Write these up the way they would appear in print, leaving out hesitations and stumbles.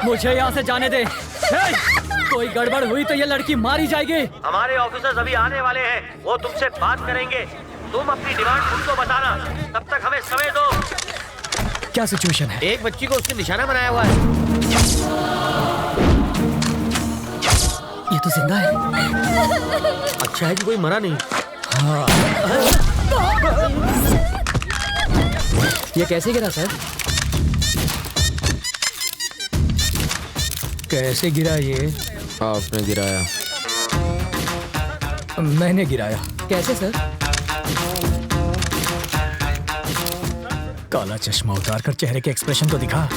मुझे यहाँ से जाने दे। कोई गड़बड़ हुई तो ये लड़की मारी जाएगी। हमारे ऑफिसर्स अभी आने वाले हैं, वो तुमसे बात करेंगे। तुम अपनी डिमांड उनको बताना, तब तक हमें समय दो। क्या सिचुएशन है? एक बच्ची को उसने निशाना बनाया हुआ है। ये तो जिंदा है। अच्छा है कि कोई मरा नहीं। हाँ। ये कैसे गिरा सर? कैसे गिरा ये? आपने गिराया। मैंने गिराया। कैसे सर? काला चश्मा उतार कर चेहरे के एक्सप्रेशन तो दिखा।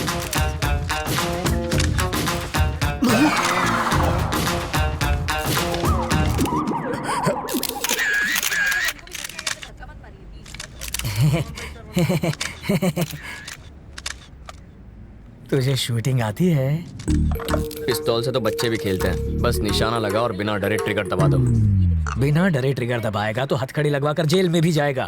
तुझे शूटिंग आती है? पिस्तौल से तो बच्चे भी खेलते हैं, बस निशाना लगा और बिना डरे ट्रिगर दबा दो। बिना डरे ट्रिगर दबाएगा तो हथकड़ी लगवाकर जेल में भी जाएगा।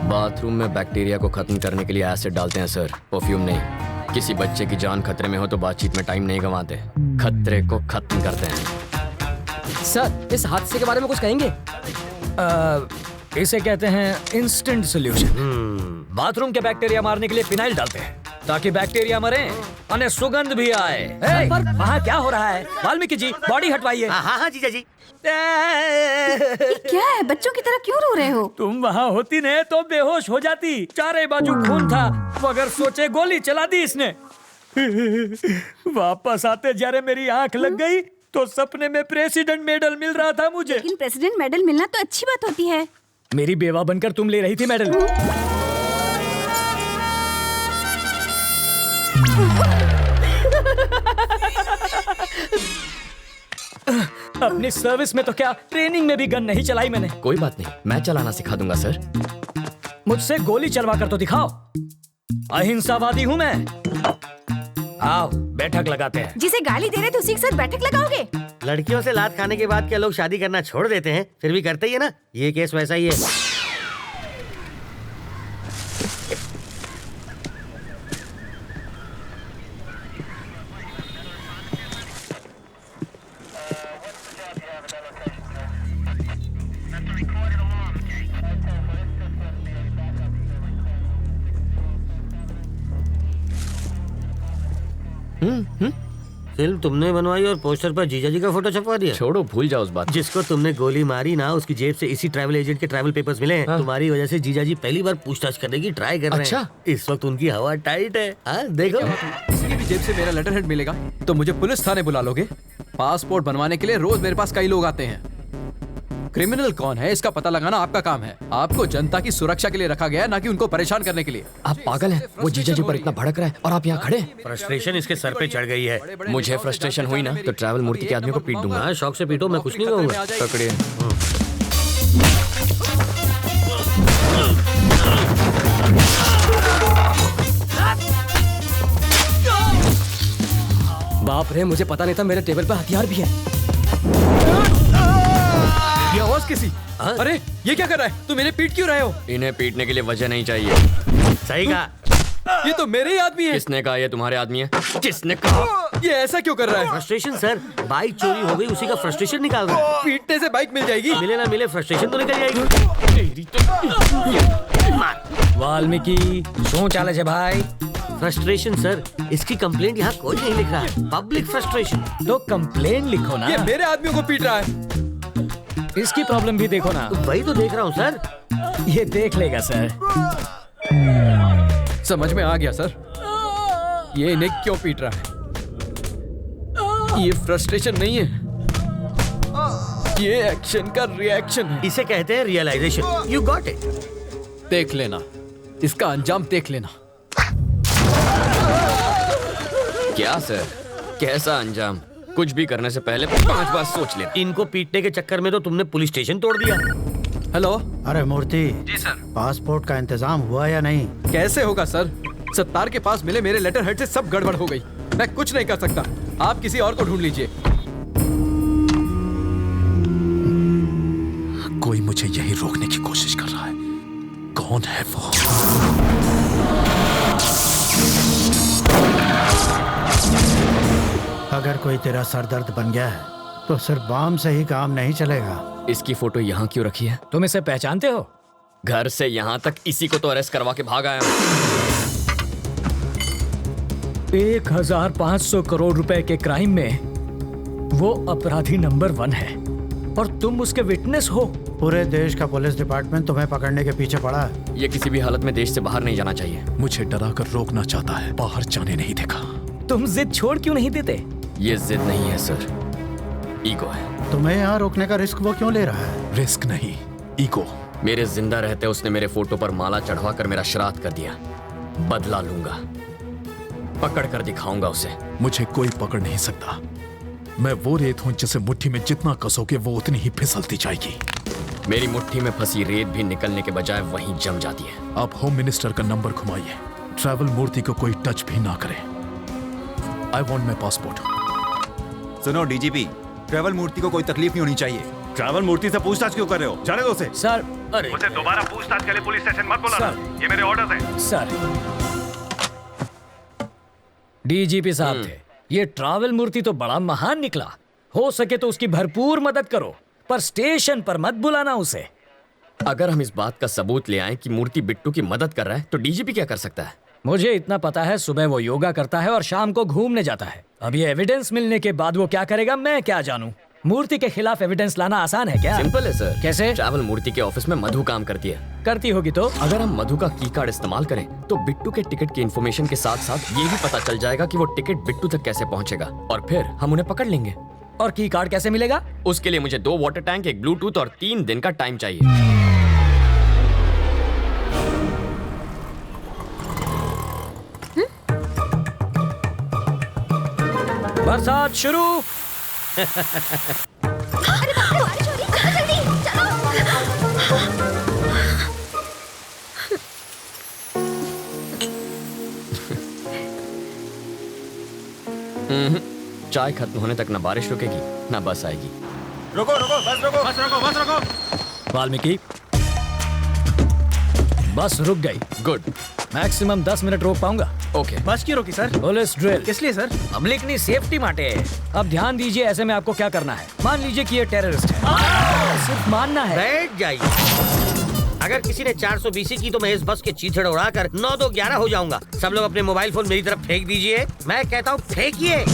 बाथरूम में बैक्टीरिया को खत्म करने के लिए एसिड डालते हैं सर, परफ्यूम नहीं। किसी बच्चे की जान खतरे में हो तो बातचीत में टाइम नहीं गंवाते, खतरे को खत्म करते हैं। सर, इस हादसे के बारे में कुछ कहेंगे? इसे कहते हैं इंस्टेंट सॉल्यूशन। बाथरूम के बैक्टीरिया मारने के लिए फिनाइल डालते हैं ताकि बैक्टीरिया मरे और सुगंध भी आए। पर वहाँ क्या हो रहा है? वाल्मीकि जी, बॉडी हटवाइए। हाँ जीजा जी। क्या है? बच्चों की तरह क्यों रो रहे हो? तुम वहाँ होती न तो बेहोश हो जाती। चारे बाजू खून था, मगर सोचे गोली चला दी इसने। वापस आते जरा मेरी आंख लग गई तो सपने में प्रेसिडेंट मेडल मिल रहा था मुझे। लेकिन प्रेसिडेंट मेडल मिलना तो अच्छी बात होती है। मेरी बेवा बनकर तुम ले रही थी मेडल। अपनी सर्विस में तो क्या, ट्रेनिंग में भी गन नहीं चलाई मैंने। कोई बात नहीं, मैं चलाना सिखा दूंगा सर। मुझसे गोली चलवा कर तो दिखाओ। अहिंसावादी हूँ मैं। आओ बैठक लगाते हैं। जिसे गाली दे रहे थे उसी के साथ बैठक लगाओगे? लड़कियों से लात खाने के बाद क्या लोग शादी करना छोड़ देते हैं? फिर भी करते ही है ना। ये केस वैसा ही है। फिल्म तुमने बनवाई और पोस्टर पर जीजा जी का फोटो छपवा दिया। छोड़ो, भूल जाओ उस बात। जिसको तुमने गोली मारी ना, उसकी जेब से इसी ट्रैवल एजेंट के ट्रैवल पेपर्स मिले हैं। तुम्हारी वजह से जीजा जी पहली बार पूछताछ करने की ट्राई कर रहे हैं। इस वक्त उनकी हवा टाइट है। देखो, किसी की भी जेब से मेरा लेटर हेड मिलेगा तो मुझे पुलिस थाने बुला लोगे? पासपोर्ट बनवाने के लिए रोज मेरे पास कई लोग आते हैं। क्रिमिनल कौन है इसका पता लगाना आपका काम है। आपको जनता की सुरक्षा के लिए रखा गया है, ना कि उनको परेशान करने के लिए। आप पागल हैं? वो जीजा जी पर इतना भड़क रहा है और आप यहाँ खड़े हैं। फ्रस्ट्रेशन इसके सर पे चढ़ गई है। मुझे फ्रस्ट्रेशन हुई ना तो ट्रैवल मूर्ति के आदमी को पीट दूंगा। शौक से पीटो, मैं कुछ नहीं कहूँगा। पकड़िए। बाप रे, मुझे पता नहीं था मेरे टेबल पर हथियार भी है। ये आवाज किसी? अरे ये क्या कर रहा है? तुम मेरे पीट क्यों रहे हो? इन्हें पीटने के लिए वजह नहीं चाहिए। सही कहा। ये तो मेरे ही आदमी है। किसने कहा ये तुम्हारे आदमी है? किसने कहा? ये ऐसा क्यों कर रहा है? फ्रस्ट्रेशन सर, बाइक चोरी हो गई, उसी का फ्रस्ट्रेशन निकाल रहा है। पीटने से बाइक मिल जाएगी? मिले ना मिले फ्रस्ट्रेशन तो निकल जाएगी। वाल्मीकि शो चाले छे भाई। फ्रस्ट्रेशन सर, इसकी कंप्लेंट यहाँ कोई नहीं लिख रहा है। Public frustration. तो कंप्लेन लिखो ना। ये मेरे आदमियों को पीट रहा है। इसकी प्रॉब्लम भी देखो ना। तो वही तो देख रहा हूँ सर। ये देख लेगा सर। समझ में आ गया सर, ये इन्हें क्यों पीट रहा है। ये फ्रस्ट्रेशन नहीं है, ये एक्शन का रिएक्शन है। इसे कहते हैं रियलाइजेशन। You got it. देख लेना, इसका अंजाम देख लेना। क्या सर, कैसा अंजाम? कुछ भी करने से पहले 5 बार सोच लेना। इनको पीटने के चक्कर में तो तुमने पुलिस स्टेशन तोड़ दिया। हेलो। अरे मूर्ति जी सर। पासपोर्ट का इंतजाम हुआ या नहीं? कैसे होगा सर, सत्तार के पास मिले मेरे लेटर हेड से सब गड़बड़ हो गई। मैं कुछ नहीं कर सकता, आप किसी और को ढूंढ लीजिए। कोई मुझे यही रोकने की कोशिश कर रहा है। कौन है वो? अगर कोई तेरा सरदर्द बन गया है तो सिर्फ बाम से ही काम नहीं चलेगा। इसकी फोटो यहाँ क्यों रखी है? तुम इसे पहचानते हो? घर से यहाँ तक इसी को तो अरेस्ट करवा के भाग आया हूँ। 1500 करोड़ रुपए के क्राइम में वो अपराधी नंबर 1 है और तुम उसके विटनेस हो। पूरे देश का पुलिस डिपार्टमेंट तुम्हें पकड़ने के पीछे पड़ा है। ये किसी भी हालत में देश से बाहर नहीं जाना चाहिए। मुझे डरा कर रोकना चाहता है, बाहर जाने नहीं देगा। तुम जिद छोड़ क्यों नहीं देते? ये जिद नहीं है सर, ईगो है। तुम्हें यहाँ रोकने का रिस्क वो क्यों ले रहा है? रिस्क नहीं, ईगो। मेरे जिंदा रहते उसने मेरे फोटो पर माला चढ़वा कर मेरा श्राद्ध कर दिया। बदला लूंगा, पकड़ कर दिखाऊंगा उसे। मुझे कोई पकड़ नहीं सकता। मैं वो रेत हूं जिसे मुट्ठी में जितना कसोगे वो उतनी ही फिसलती जाएगी। मेरी मुट्ठी में फंसी रेत भी निकलने के बजाय वहीं जम जाती है। आप होम मिनिस्टर का नंबर घुमाइए, ट्रैवल मूर्ति को कोई टच भी ना करे। I want my passport. सुनो डीजीपी, ट्रैवल मूर्ति को कोई तकलीफ नहीं होनी चाहिए। ट्रैवल मूर्ति से पूछताछ क्यों कर रहे हो? जाने दो उसे। सर, अरे मुझे दोबारा पूछताछ के लिए पुलिस स्टेशन मत बुलाना। ये मेरे ऑर्डर्स हैं। सर, डीजीपी साहब थे। ये ट्रैवल मूर्ति तो बड़ा महान निकला। हो सके तो उसकी भरपूर मदद करो, पर स्टेशन पर मत बुलाना उसे। अगर हम इस बात का सबूत ले आए कि मूर्ति बिट्टू की मदद कर रहा है तो डीजीपी क्या कर सकता है? मुझे इतना पता है, सुबह वो योगा करता है और शाम को घूमने जाता है। अब ये एविडेंस मिलने के बाद वो क्या करेगा मैं क्या जानूं? मूर्ति के खिलाफ एविडेंस लाना आसान है क्या? सिंपल है सर। कैसे? ट्रैवल मूर्ति के ऑफिस में मधु काम करती है। करती होगी तो? अगर हम मधु का की कार्ड इस्तेमाल करें तो बिट्टू के टिकट की इन्फॉर्मेशन के साथ साथ ये भी पता चल जाएगा कि वो टिकट बिट्टू तक कैसे पहुंचेगा और फिर हम उन्हें पकड़ लेंगे। और की कार्ड कैसे मिलेगा? उसके लिए मुझे 2 वाटर टैंक, एक ब्लूटूथ और 3 दिन का टाइम चाहिए। बरसात शुरू। अरे बाप रे, बारिश हो रही है, जल्दी चलो। चाय खत्म होने तक ना बारिश रुकेगी ना बस आएगी। रुको रुको, बस रुको, बस रुको, बस रुको। वाल्मीकि, बस रुक गई। गुड। मैक्सिमम 10 मिनट रोक पाऊंगा। ओके। बस क्यों रोकी सर? Police drill. किस लिए सर? पब्लिक की सेफ्टी माटे। अब ध्यान दीजिए, ऐसे में आपको क्या करना है। मान लीजिए कि ये टेररिस्ट है, सिर्फ मानना है। बैठ जाइए। अगर किसी ने 420 की तो मैं इस बस के चीथड़े उड़ाकर 9 2 11 हो जाऊंगा। सब लोग अपने मोबाइल फोन मेरी तरफ फेंक दीजिए। मैं कहता हूँ फेंकिए।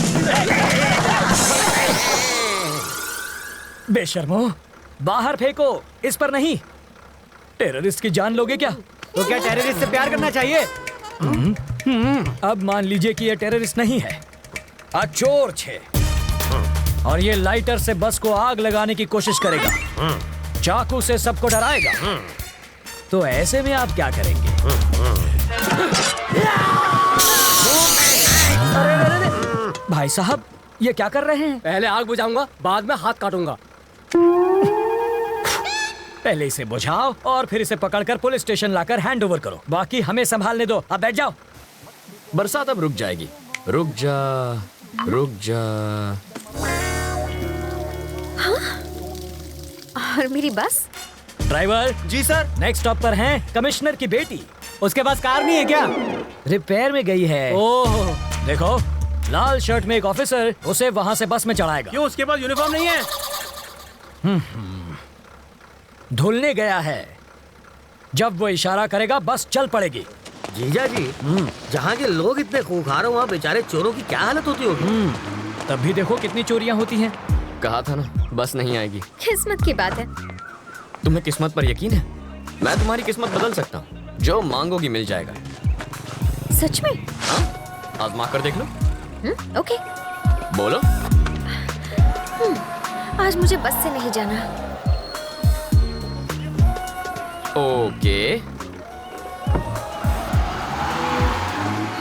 बेशर्मो, बाहर फेंको, इस पर नहीं। टेररिस्ट की जान लोगे क्या? तो क्या टेररिस्ट से प्यार करना चाहिए? अब मान लीजिए कि ये टेररिस्ट नहीं है, चोर छे, और ये लाइटर से बस को आग लगाने की कोशिश करेगा, चाकू से सबको डराएगा। तो ऐसे में आप क्या करेंगे? अरे, भाई साहब, ये क्या कर रहे हैं? पहले आग बुझाऊंगा, बाद में हाथ काटूंगा। पहले इसे बुझाओ और फिर इसे पकड़कर पुलिस स्टेशन लाकर हैंड ओवर करो। बाकी हमें संभालने दो। अब बैठ जाओ। बरसात अब रुक जाएगी। रुक जा, रुक जा। और मेरी बस? ड्राइवर जी सर। नेक्स्ट स्टॉप पर हैं कमिश्नर की बेटी। उसके पास कार नहीं है क्या? रिपेयर में गई है। ओह, देखो, लाल शर्ट में एक ऑफिसर उसे वहां से बस में चढ़ाएगा। क्यों, उसके पास यूनिफॉर्म नहीं है? धुलने गया है। जब वो इशारा करेगा बस चल पड़ेगी। जीजा जी, जहाँ के लोग इतने खूंखार हो वहाँ बेचारे चोरों की क्या हालत होती होगी? तब भी देखो कितनी चोरियां होती हैं। कहा था ना, बस नहीं आएगी। किस्मत की बात है। तुम्हें किस्मत पर यकीन है? मैं तुम्हारी किस्मत बदल सकता हूँ। जो मांगोगी मिल जाएगा। सच में? हाँ, आजमा कर देख लो। ओके। बोलो। आज मुझे बस से नहीं जाना। ओके।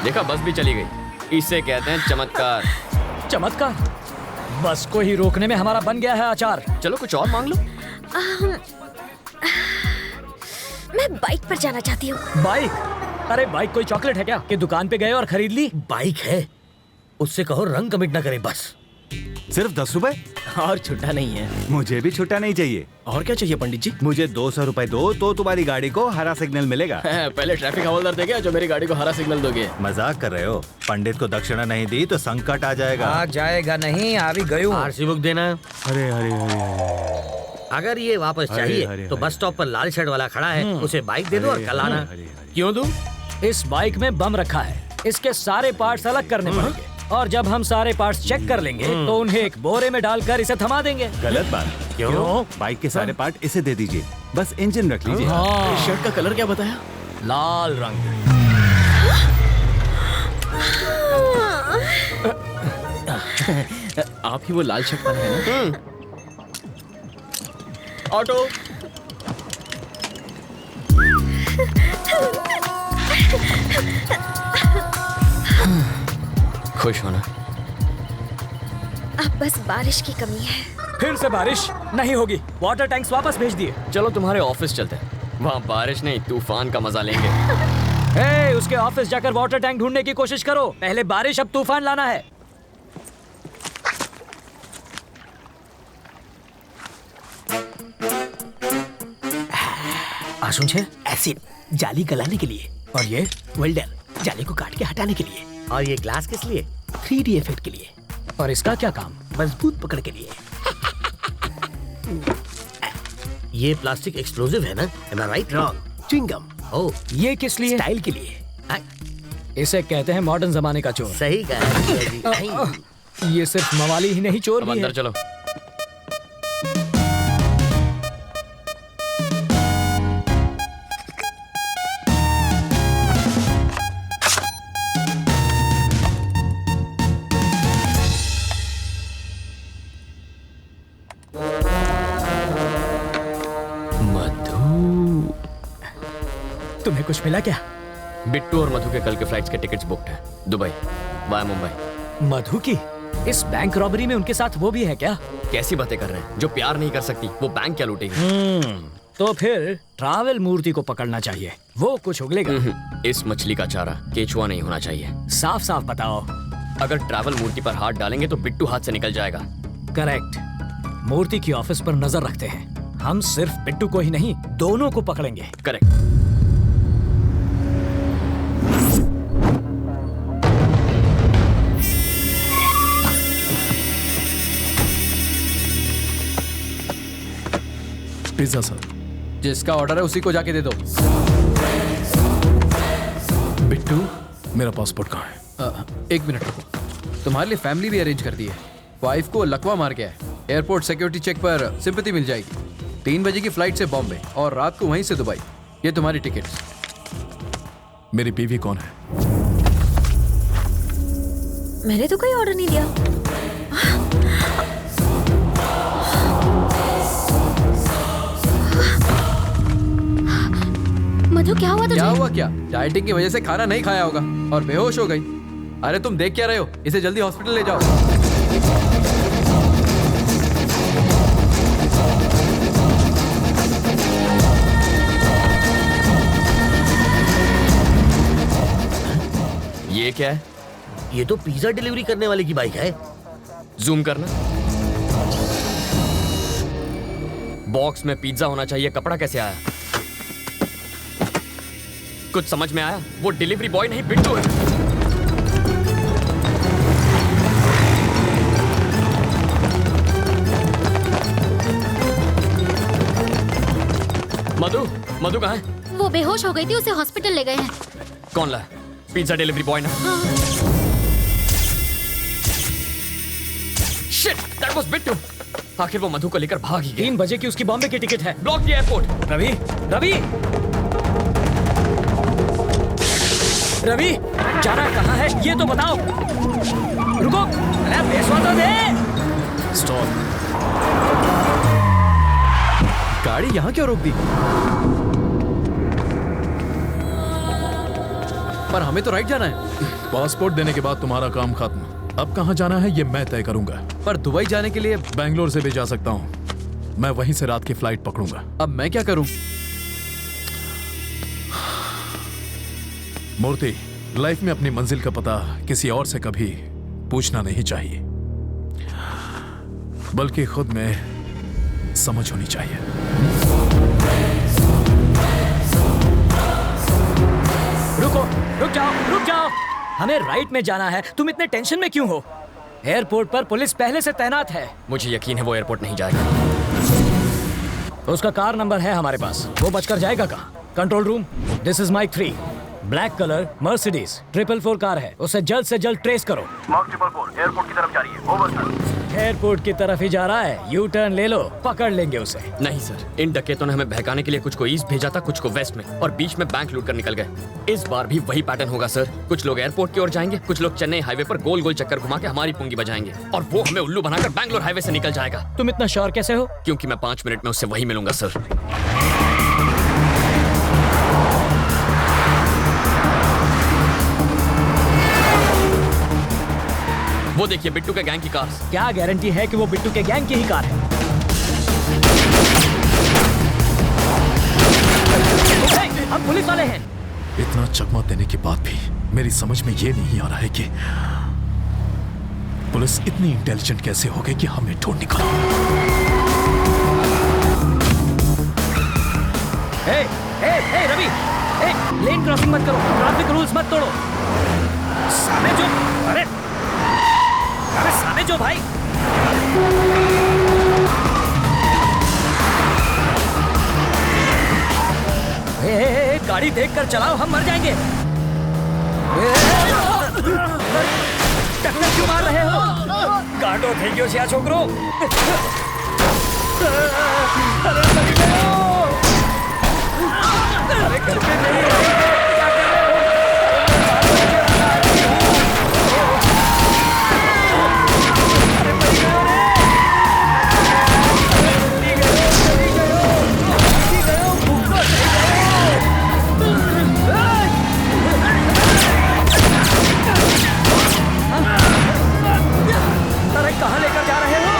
देखा, बस भी चली गई। इसे कहते हैं चमत्कार। चमत्कार? बस को ही रोकने में हमारा बन गया है आचार। चलो कुछ और मांग लो। मैं बाइक पर जाना चाहती हूँ। बाइक? अरे बाइक कोई चॉकलेट है क्या कि दुकान पे गए और खरीद ली? बाइक है, उससे कहो रंग कमिट ना करे बस। सिर्फ 10 रुपए? और छुट्टा नहीं है। मुझे भी छुट्टा नहीं चाहिए। और क्या चाहिए पंडित जी? मुझे 200 रुपए दो तो तुम्हारी गाड़ी को हरा सिग्नल मिलेगा। पहले ट्रैफिक हवलदार देगा जो मेरी गाड़ी को हरा सिग्नल दोगे। मजाक कर रहे हो? पंडित को दक्षिणा नहीं दी तो संकट आ जाएगा। आ जाएगा नहीं, आ भी गयो। आरसी बुक देना। अरे अरे अरे अगर ये वापस चाहिए अरे, तो अरे। बस स्टॉप पर लाल शर्ट वाला खड़ा है, उसे बाइक दे दो और कल आना। क्यों दूं? इस बाइक में बम रखा है, इसके सारे पार्ट्स अलग करने पड़ेंगे और जब हम सारे पार्ट्स चेक कर लेंगे तो उन्हें एक बोरे में डालकर इसे थमा देंगे। गलत बात। क्यों? बाइक के सारे पार्ट इसे दे दीजिए, बस इंजन रख लीजिए। शर्ट का कलर क्या बताया? लाल रंग। आप ही वो लाल शर्ट पहने हैं ना? ऑटो। खुश होना। अब बस बारिश की कमी है। फिर से बारिश नहीं होगी, वाटर टैंक्स वापस भेज दिए। चलो तुम्हारे ऑफिस चलते हैं, वहाँ बारिश नहीं तूफान का मजा लेंगे। हे, उसके ऑफिस जाकर वाटर टैंक ढूंढने की कोशिश करो। पहले बारिश, अब तूफान लाना है। आशुन छे एसिड जाली गलाने के लिए, और ये वेल्डर जाली को काट के हटाने के लिए, और ये ग्लास किस लिए? 3D इफेक्ट के लिए, और इसका क्या काम? मजबूत पकड़ के लिए। ये प्लास्टिक एक्सप्लोजिव है ना? Am I right? Wrong. Chewing gum. Oh, ये किस लिए? स्टाइल के लिए। इसे कहते हैं मॉडर्न जमाने का चोर। सही कहा। ये सिर्फ मवाली ही नहीं, चोर अब भी है। अंदर चलो। मधु, तुम्हें कुछ मिला क्या? बिट्टू और मधु के कल के फ्लाइट्स के टिकट्स बुक्ड हैं, दुबई वाया मुंबई। मधु की इस बैंक रॉबरी में उनके साथ वो भी है क्या? कैसी बातें कर रहे हैं? जो प्यार नहीं कर सकती वो बैंक क्या लूटेगी? तो फिर ट्रैवल मूर्ति को पकड़ना चाहिए, वो कुछ उगलेगा। इस मछली का चारा केचुआ नहीं होना चाहिए। साफ साफ बताओ। अगर ट्रैवल मूर्ति पर हाथ डालेंगे तो बिट्टू हाथ से निकल जाएगा। करेक्ट। मूर्ति की ऑफिस पर नजर रखते हैं। हम सिर्फ बिट्टू को ही नहीं, दोनों को पकड़ेंगे। करेक्ट। Pizza sir. जिसका ऑर्डर है उसी को जाके दे दो। बिट्टू, मेरा पासपोर्ट कहाँ है? एक मिनट रुको, तुम्हारे लिए फैमिली भी अरेंज कर दी है। वाइफ को लकवा मार गया है, एयरपोर्ट सिक्योरिटी चेक पर सिंपैथी मिल जाएगी। 3 बजे की फ्लाइट से बॉम्बे और रात को वहीं से दुबई। ये तुम्हारी टिकट्स। मेरी बीवी कौन है? मैंने तो कोई ऑर्डर नहीं दिया। मधु, क्या हुआ तुझे? क्या हुआ क्या? डाइटिंग की वजह से खाना नहीं खाया होगा और बेहोश हो गई। अरे तुम देख क्या रहे हो? इसे जल्दी हॉस्पिटल ले जाओ। ये क्या है? ये तो पिज्जा डिलीवरी करने वाले की बाइक है। जूम करना। बॉक्स में पिज्जा होना चाहिए, कपड़ा कैसे आया? कुछ समझ में आया? वो डिलीवरी बॉय नहीं बिट्टू है। मधु, मधु कहाँ है? वो बेहोश हो गई थी, उसे हॉस्पिटल ले गए हैं। कौन लाया? पिज्जा डिलीवरी बॉय ना? Shit, that was Bittu. आखिर वो मधु को लेकर भाग ही गया। 3 बजे की उसकी बॉम्बे की टिकट है। Block the airport. Ravi, Ravi, Ravi, जाना कहाँ है ये तो बताओ। रुको, अरे पैसा तो दे। स्टॉप। गाड़ी यहाँ क्यों रोक दी? पर हमें तो राइट जाना है। पासपोर्ट देने के बाद तुम्हारा काम खत्म। अब कहाँ जाना है ये मैं तय करूंगा। पर दुबई जाने के लिए बैंगलोर से भी जा सकता हूँ। मैं वहीं से रात की फ्लाइट पकड़ूंगा। अब मैं क्या करूं? मूर्ति, लाइफ में अपनी मंजिल का पता किसी और से कभी पूछना नहीं चाहिए। बल्कि खुद में समझ होनी चाहिए। रुको, रुक जाओ। हमें राइट में जाना है, तुम इतने टेंशन में क्यों हो? एयरपोर्ट पर पुलिस पहले से तैनात है। मुझे यकीन है वो एयरपोर्ट नहीं जाएगा। उसका कार नंबर है हमारे पास, वो बचकर जाएगा कहाँ? Control room, this is Mike 3, black colour Mercedes 444 car है, उसे जल्द से जल्द ट्रेस करो। मार्क 444 एयरपोर्ट की तरफ जा रही है, ओवर सर। एयरपोर्ट की तरफ ही जा रहा है, यू टर्न ले लो, पकड़ लेंगे उसे। नहीं सर, इन डकैतों ने हमें बहकाने के लिए कुछ को ईस्ट भेजा था, कुछ को वेस्ट में, और बीच में बैंक लूट कर निकल गए। इस बार भी वही पैटर्न होगा सर। कुछ लोग एयरपोर्ट की ओर जाएंगे, कुछ लोग चेन्नई हाईवे पर गोल गोल चक्कर घुमा के हमारी पुंगी बजाएंगे, और वो हमें उल्लू बनाकर बैंगलोर हाईवे से निकल जाएगा। तुम इतना श्योर कैसे हो? क्योंकि मैं 5 मिनट में उससे वही मिलूंगा सर। वो देखिए बिट्टू के गैंग की कार। क्या गारंटी है कि वो बिट्टू के गैंग की ही कार है? हम पुलिस वाले हैं। इतना चकमा देने के बाद भी मेरी समझ में ये नहीं आ रहा है कि पुलिस इतनी इंटेलिजेंट कैसे हो गई कि हमें ढूंढ निकाला। हे रवि, लेन क्रॉसिंग मत करो, ट्रैफिक रूल्स मत तोड़ो। सामने जो, अरे सामने जो भाई। गाड़ी देखकर चलाओ, हम मर जाएंगे। टक्कर क्यों मार रहे हो? गांडो થઈ ગયો છે આ છોકરો। अरे मर गयो। अरे घर पे नहीं है, क्या कर रहे हो? अरे मर गयो रे। कहाँ लेकर जा रहे हो?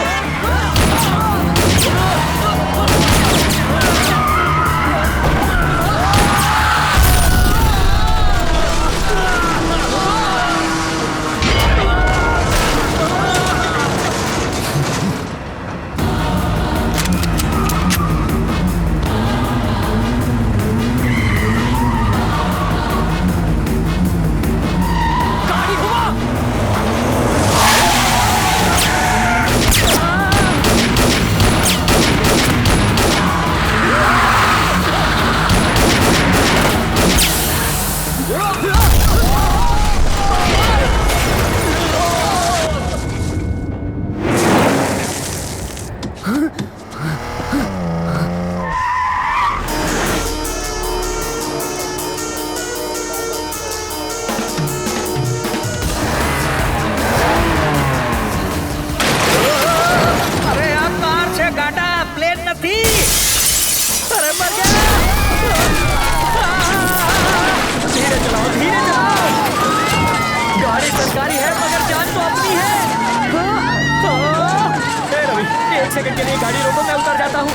सेकंड के लिए गाड़ी रोको, मैं उतर जाता हूँ।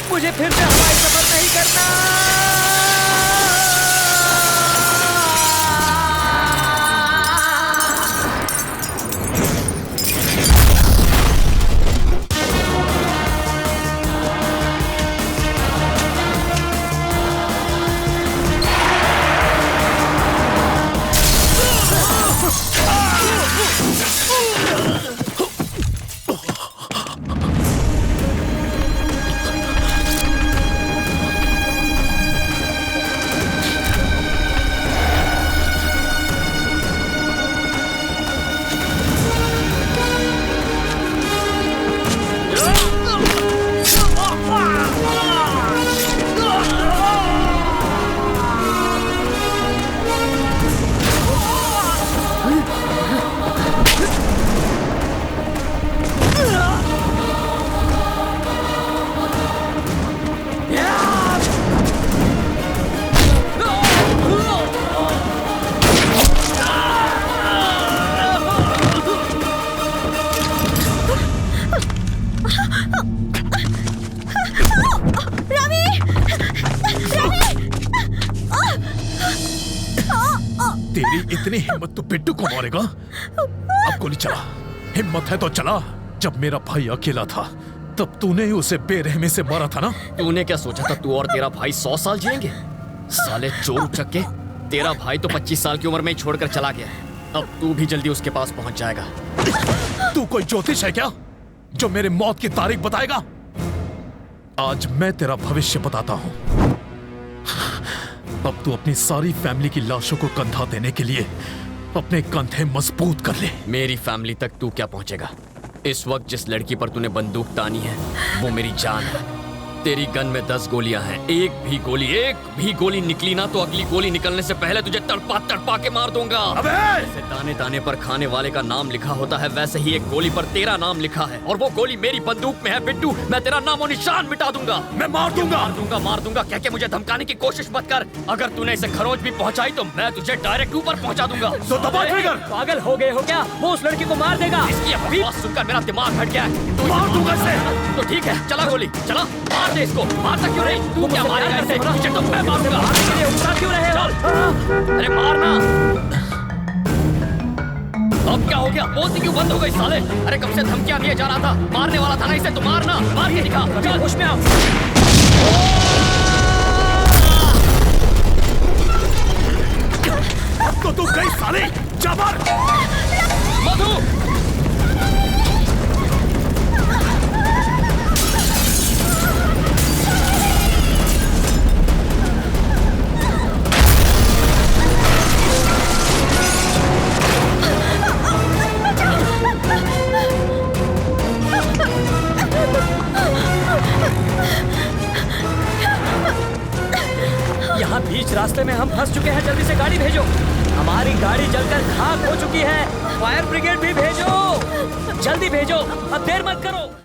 मुझे फिर से हवाई सफर नहीं करना। तेरी इतनी हिम्मत तो बिट्टू को मारेगा? अब गोली चला, हिम्मत है तो चला। जब मेरा भाई अकेला था तब तूने ही उसे बेरहमी से मारा था ना? तूने क्या सोचा था तू और तेरा भाई 100 साल जिएंगे? साले चोर उचक्के, तेरा भाई तो 25 साल की उम्र में ही छोड़कर चला गया। अब तू भी जल्दी उसके पास पहुंच जाएगा। तू कोई ज्योतिष है क्या जो मेरे मौत की तारीख बताएगा? आज मैं तेरा भविष्य बताता हूं। अब तू अपनी सारी फैमिली की लाशों को कंधा देने के लिए अपने कंधे मजबूत कर ले। मेरी फैमिली तक तू क्या पहुंचेगा? इस वक्त जिस लड़की पर तूने बंदूक तानी है वो मेरी जान है। तेरी गन में 10 गोलियां हैं। एक भी गोली निकली ना तो अगली गोली निकलने से पहले तुझे तड़पा के मार दूंगा। जैसे दाने दाने पर खाने वाले का नाम लिखा होता है वैसे ही एक गोली पर तेरा नाम लिखा है और वो गोली मेरी बंदूक में है। बिट्टू, मैं तेरा नामो निशान मिटा दूंगा। मैं मार दूंगा कह के मुझे धमकाने की कोशिश मत कर। अगर तूने इसे खरोंच भी पहुंचाई तो मैं तुझे डायरेक्ट ऊपर पहुंचा दूंगा। तो दबा ट्रिगर। पागल हो गए हो क्या? वो उस लड़की को मार देगा। इसकी आवाज सुनकर मेरा दिमाग हट गया है। तू मार दूंगा इसे। तो ठीक है, चला गोली चला, मार दे इसको। मारता क्यों नहीं? तू क्या मारेगा इसे? तुझे तो मैं मारूंगा। क्यों रहे हो? अरे मारना। अब क्या हो गया? बोलती क्यों बंद हो गई साले? अरे कब से धमकियां दिए जा रहा था, मारने वाला था ना इसे, तो मारना, मार के दिखा। चल होश में आओ। तो तू गई साले, जा मार। मधु, यहाँ बीच रास्ते में हम फंस चुके हैं। जल्दी से गाड़ी भेजो। हमारी गाड़ी जलकर खाक हो चुकी है। फायर ब्रिगेड भी भेजो, जल्दी भेजो, अब देर मत करो।